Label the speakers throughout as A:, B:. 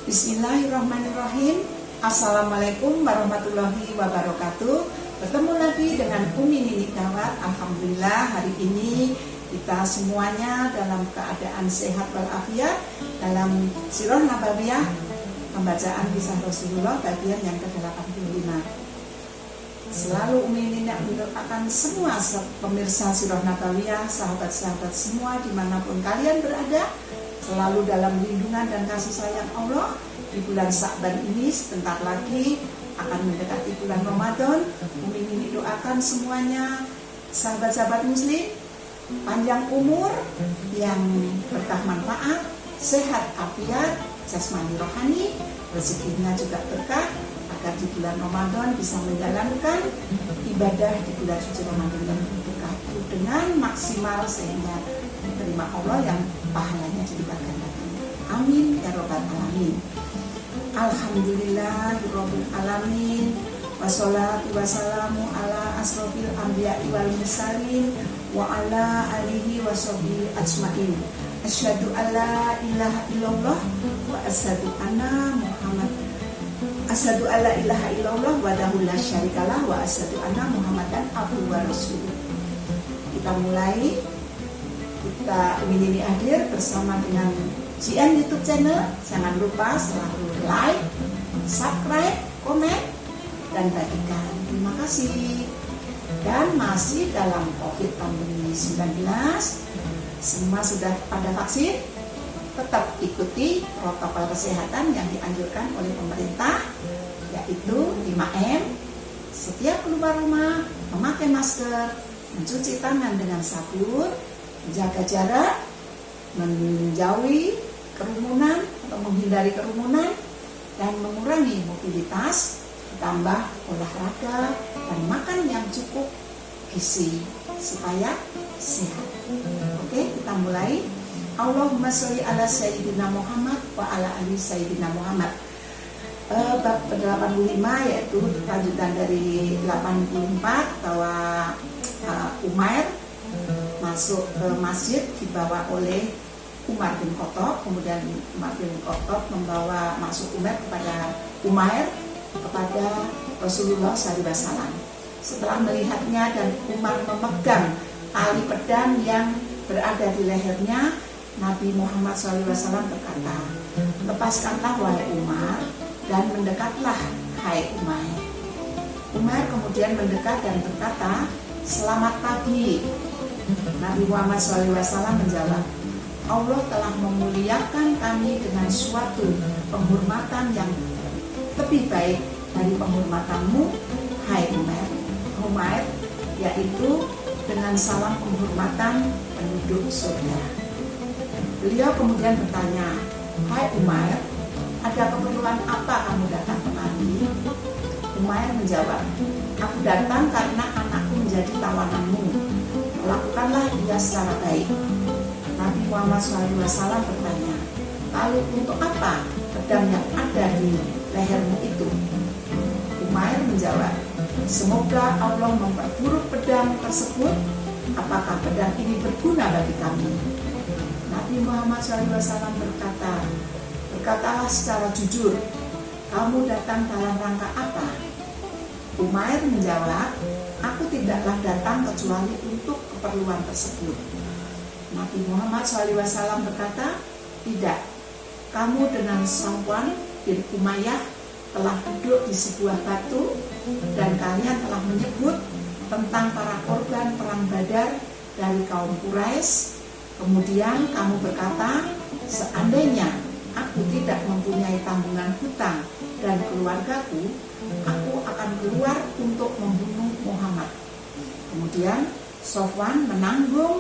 A: Bismillahirrahmanirrahim. Assalamualaikum warahmatullahi wabarakatuh. Bertemu lagi dengan Umi Nini Dawat. Alhamdulillah hari ini kita semuanya dalam keadaan sehat walafiat dalam Sirah Nabawiyah, pembacaan kisah Rasulullah bagian yang ke-85. Selalu Umi Nini mendoakan semua pemirsa Sirah Nabawiyah, sahabat-sahabat semua dimanapun kalian berada, selalu dalam lindungan dan kasih sayang Allah. Di bulan Sya'ban ini sebentar lagi akan mendekati bulan Ramadan. Umi Nini doakan semuanya sahabat-sahabat muslim panjang umur yang berkah manfaat, sehat afiat, jasmani rohani, rezekinya juga berkah, agar di bulan Ramadan bisa menjalankan ibadah di bulan suci Ramadan yang berkah itu dengan maksimal sehingga diterima Allah yang pahalanya dilipat gandakan. Amin ya robbal alamin. Alhamdulillahirabbil alamin. Wassalatu wassalamu ala asrofil anbiya'i wal mursalin wa ala alihi washabihi ajmain. Asyhadu alla ilaha illallah wa asyhadu anna Muhammad asyhadu alla ilaha illallah wahdahu la syarikalah wa asyhadu anna Muhammadan abduhu wa rasuluh. Kita mulai. Kita ini hadir bersama dengan GN YouTube channel. Jangan lupa selalu like, subscribe, komen, dan bagikan. Terima kasih. Dan masih dalam COVID pandemi 19, semua sudah pada vaksin. Tetap ikuti protokol kesehatan yang dianjurkan oleh pemerintah, yaitu 5M. Setiap keluar rumah memakai masker, mencuci tangan dengan sabun, menjaga jarak, menjauhi kerumunan atau menghindari kerumunan, dan mengurangi mobilitas, ditambah olahraga dan makan yang cukup gizi supaya sehat. Oke, kita mulai. Allahumma sholli ala sayyidina Muhammad wa ala ali sayyidina Muhammad. Bab 85 yaitu lanjutan dari 84 bahwa Umair masuk ke masjid dibawa oleh Umar bin Khattab. Kemudian Umar bin Khattab membawa masuk Umair kepada Rasulullah SAW. Setelah melihatnya dan Umar memegang tali pedang yang berada di lehernya, Nabi Muhammad SAW berkata, "Lepaskanlah wahai Umar dan mendekatlah hai Umair." Umar kemudian mendekat dan berkata, "Selamat pagi." Nabi Muhammad SAW menjawab, "Allah telah memuliakan kami dengan suatu penghormatan yang lebih baik dari penghormatanmu, hai Umair." Umair yaitu dengan salam penghormatan penduduk surga. Beliau kemudian bertanya, "Hai Umair, ada keperluan apa kamu datang kemari?" Umair menjawab, "Aku datang karena anakku menjadi tawananmu. Lakukanlah dia secara baik." Nabi Muhammad SAW bertanya, "Lalu untuk apa pedang yang ada di lehermu itu?" Umair menjawab, "Semoga Allah memperburuk pedang tersebut. Apakah pedang ini berguna bagi kami?" Nabi Muhammad SAW berkata, "Berkatalah secara jujur, kamu datang dalam rangka apa?" Umair menjawab, "Aku tidaklah datang kecuali untuk keperluan tersebut." Nabi Muhammad SAW berkata, "Tidak, kamu dengan Safwan bin Umayyah telah duduk di sebuah batu dan kalian telah menyebut tentang para korban perang Badar dari kaum Quraisy. Kemudian kamu berkata, seandainya aku tidak mempunyai tanggungan hutang dan keluargaku, aku akan keluar untuk membunuh Muhammad. Kemudian Safwan menanggung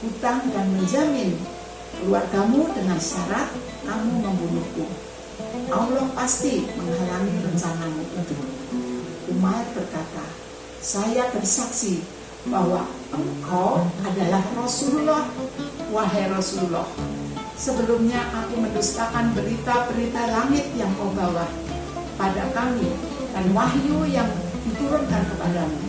A: hutang dan menjamin keluargamu dengan syarat kamu membunuhku. Allah pasti menghalangi rencanamu itu." Umair berkata, "Saya bersaksi bahwa engkau adalah Rasulullah, wahai Rasulullah. Sebelumnya aku mendustakan berita-berita langit yang kau bawa pada kami dan wahyu yang diturunkan kepadamu.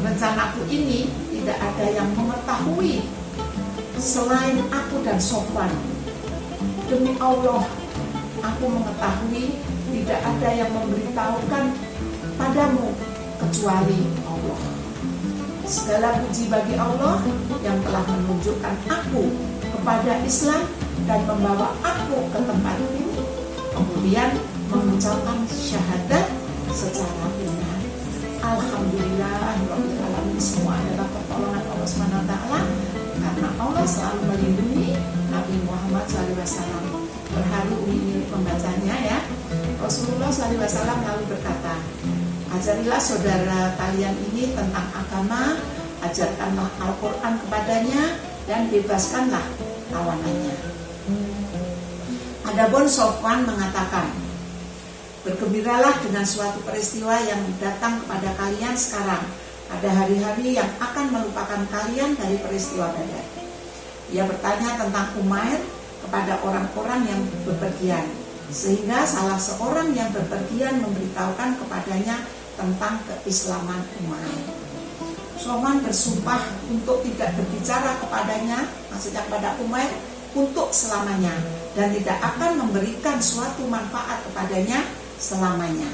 A: Rencanaku ini tidak ada yang mengetahui selain aku dan Sofwan. Demi Allah, aku mengetahui tidak ada yang memberitahukan padamu kecuali Allah. Segala puji bagi Allah yang telah menunjukkan aku kepada Islam dan membawa aku ke tempat ini, kemudian mengucapkan syahadat secara benar. Alhamdulillahirabbil alamin. Semua adalah pertolongan Allah SWT, karena Allah selalu melindungi Nabi Muhammad SAW. Berhari ini membacanya ya. Rasulullah SAW lalu berkata, ajarilah saudara kalian ini tentang agama, ajarkanlah Al-Quran kepadanya, dan bebaskanlah tawanannya. Adapun Sofwan mengatakan, bergembiralah dengan suatu peristiwa yang datang kepada kalian sekarang. Ada hari-hari yang akan melupakan kalian dari peristiwa Badar. Ia bertanya tentang Umair kepada orang-orang yang bepergian, sehingga salah seorang yang bepergian memberitahukan kepadanya tentang keislaman Umair. Sofwan bersumpah untuk tidak berbicara kepadanya, maksudnya kepada Umair, untuk selamanya, dan tidak akan memberikan suatu manfaat kepadanya selamanya.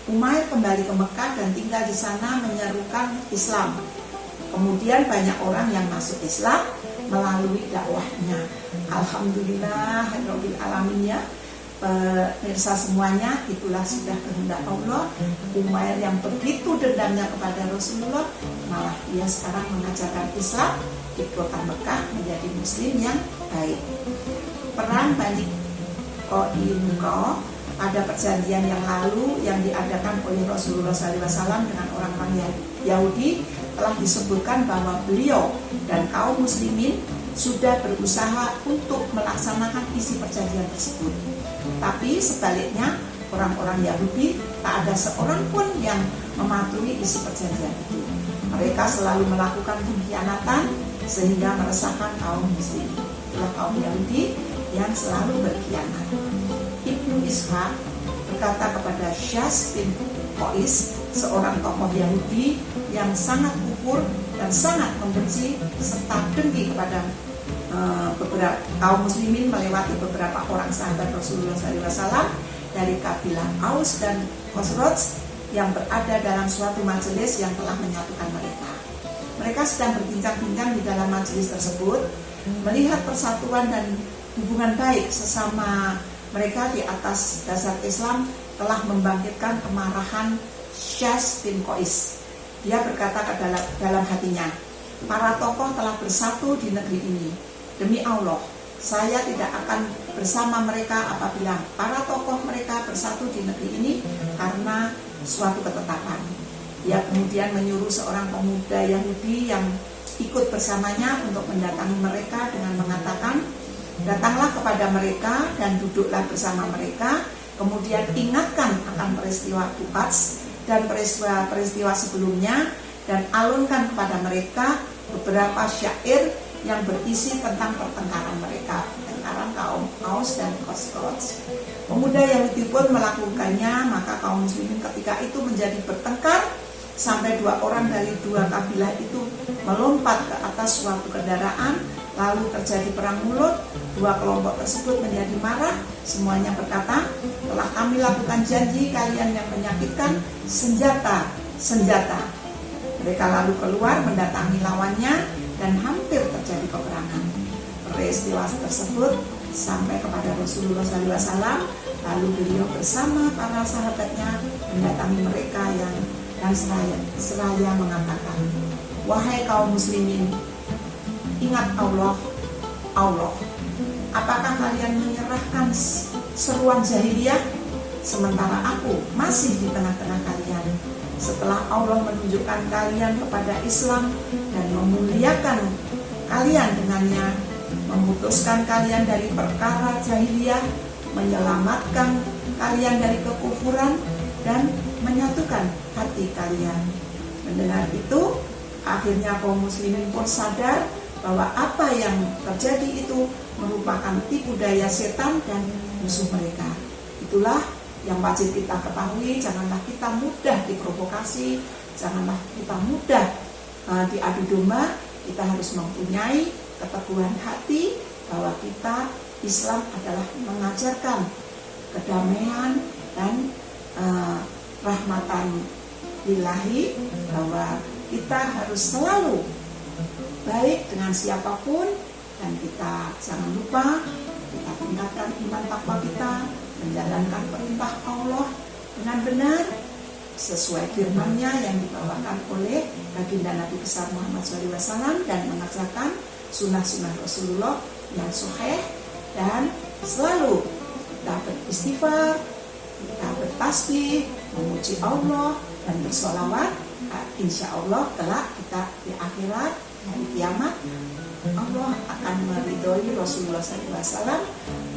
A: Umair kembali ke Mekah dan tinggal di sana menyerukan Islam. Kemudian banyak orang yang masuk Islam melalui dakwahnya. Alhamdulillahirabbil alamin ya. Pemirsa semuanya, itulah sudah kehendak Allah. Umair yang begitu dendamnya kepada Rasulullah, malah dia sekarang mengajarkan Islam di kota Mekah, menjadi muslim yang baik. Perang Bani Qainuqa pada perjanjian yang lalu yang diadakan oleh Rasulullah SAW dengan orang-orang Yahudi telah disebutkan bahwa beliau dan kaum muslimin sudah berusaha untuk melaksanakan isi perjanjian tersebut. Tapi sebaliknya, orang-orang Yahudi tak ada seorang pun yang mematuhi isi perjanjian itu. Mereka selalu melakukan pengkhianatan sehingga meresahkan kaum muslimin. Itulah kaum Yahudi yang selalu berkhianat. Ibnu Ishaq berkata kepada Syas bin Qais, seorang tokoh Yahudi yang sangat kufur dan sangat membenci serta dengki kepada beberapa kaum muslimin melewati beberapa orang sahabat Rasulullah SAW dari kabilah Aus dan Khosraj yang berada dalam suatu majelis yang telah menyatukan mereka. Mereka sedang berbincang-bincang di dalam majelis tersebut, melihat persatuan dan hubungan baik sesama mereka di atas dasar Islam telah membangkitkan kemarahan Syas bin Qais. Dia berkata ke dalam hatinya, para tokoh telah bersatu di negeri ini. Demi Allah, saya tidak akan bersama mereka apabila para tokoh mereka bersatu di negeri ini karena suatu ketetapan. Dia kemudian menyuruh seorang pemuda Yahudi yang ikut bersamanya untuk mendatangi mereka dengan mengatakan, datanglah kepada mereka dan duduklah bersama mereka, kemudian ingatkan akan peristiwa Tuqats dan peristiwa sebelumnya, dan alunkan kepada mereka beberapa syair yang berisi tentang pertengkaran mereka, pertengkaran kaum Aus dan Khosraj. Pemuda Yahudi pun melakukannya, maka kaum muslimin ketika itu menjadi bertengkar sampai dua orang dari dua kabilah itu melompat ke atas suatu kendaraan, lalu terjadi perang mulut. Dua kelompok tersebut menjadi marah, semuanya berkata, telah kami lakukan janji kalian yang menyakitkan, senjata. Mereka lalu keluar mendatangi lawannya dan hampir terjadi peperangan. Peristiwa tersebut sampai kepada Rasulullah SAW, lalu beliau bersama para sahabatnya mendatangi mereka yang seraya mengatakan, wahai kaum muslimin, ingat Allah. Apakah kalian menyerahkan seruan jahiliyah sementara aku masih di tengah-tengah kalian? Setelah Allah menunjukkan kalian kepada Islam dan memuliakan kalian dengannya, memutuskan kalian dari perkara jahiliyah, menyelamatkan kalian dari kekufuran, dan menyatukan hati kalian. Mendengar itu, akhirnya kaum muslimin pun sadar bahwa apa yang terjadi itu merupakan tipu daya setan dan musuh mereka. Itulah yang wajib kita ketahui. Janganlah kita mudah diprovokasi, janganlah kita mudah diadu domba. Kita harus mempunyai keteguhan hati bahwa kita Islam adalah mengajarkan kedamaian dan rahmatan ilahi, bahwa kita harus selalu baik dengan siapapun, dan kita jangan lupa kita tingkatkan iman takwa kita, menjalankan perintah Allah dengan benar sesuai firman-Nya yang dibawakan oleh baginda Nabi besar Muhammad SAW, dan mengerjakan sunnah-sunnah Rasulullah yang sahih, dan selalu kita beristighfar, kita bertasbih, memuji Allah dan bersolawat. Insya Allah kelak kita di akhirat hari kiamat Allah akan meridhoi Rasulullah SAW,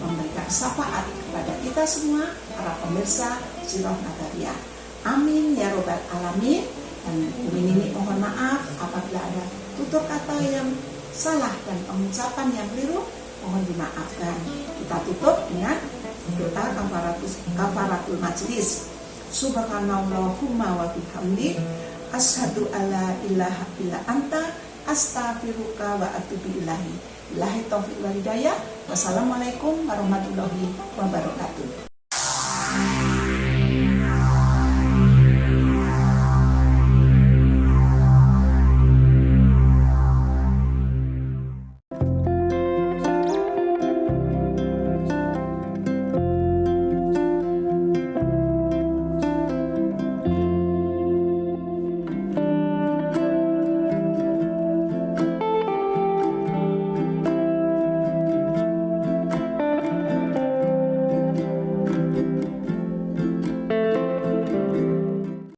A: memberikan syafaat kepada kita semua para pemirsa Sirah Nabawiyah. Amin ya robbal alamin. Dan ini mohon maaf apabila ada tutur kata yang salah dan pengucapan yang keliru, mohon dimaafkan. Kita tutup dengan doa kafaratul majlis. Subhanallahumma wa bihamdik, asyhadu alla ilaha illa anta, astaghfiruka wa atubu ilahi. Billahi taufiq wal hidayah. Wassalamualaikum warahmatullahi wabarakatuh.